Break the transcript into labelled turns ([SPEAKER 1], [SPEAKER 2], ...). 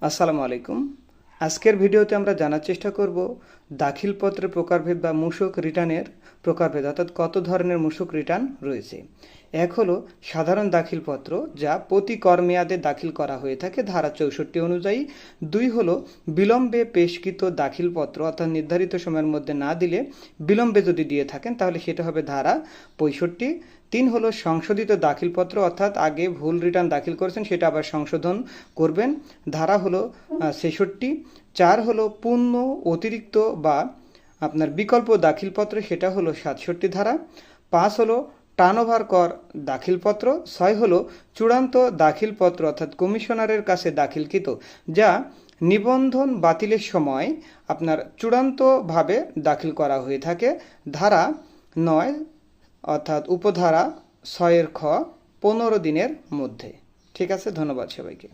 [SPEAKER 1] আসসালামু আলাইকুম। আজকের ভিডিওতে আমরা জানার চেষ্টা করব দাখিলপত্রের প্রকারভেদ বা মূসক রিটার্নের প্রকারভেদ, অর্থাৎ কত ধরনের মূসক রিটার্ন রয়েছে। এক হলো সাধারণ দাখিলপত্র, যা প্রতি কর মেয়াদে দাখিল করা হয়ে থাকে ধারা 64 অনুযায়ী। দুই হলো বিলম্বে পেশকৃত দাখিলপত্র, অর্থাৎ নির্ধারিত সময়ের মধ্যে না দিলে বিলম্বে যদি দিয়ে থাকেন তাহলে সেটা হবে ধারা 65। তিন হলো সংশোধিত দাখিলপত্র, অর্থাৎ আগে ভুল রিটার্ন দাখিল করেছেন সেটা আবার সংশোধন করবেন, ধারা হলো 66। চার হলো পূর্ণ অতিরিক্ত বা আপনার বিকল্প দাখিলপত্র, সেটা হলো 67 ধারা। পাঁচ হলো টার্নওভার কর দাখিলপত্র। ছয় হলো চূড়ান্ত দাখিলপত্র, অর্থাৎ কমিশনারের কাছে দাখিলকৃত, যা নিবন্ধন বাতিলের সময় আপনার চূড়ান্তভাবে দাখিল করা হয়ে থাকে, ধারা 9, অর্থাৎ উপধারা 6 খ 15 দিনের মধ্যে। ঠিক আছে, ধন্যবাদ সবাইকে।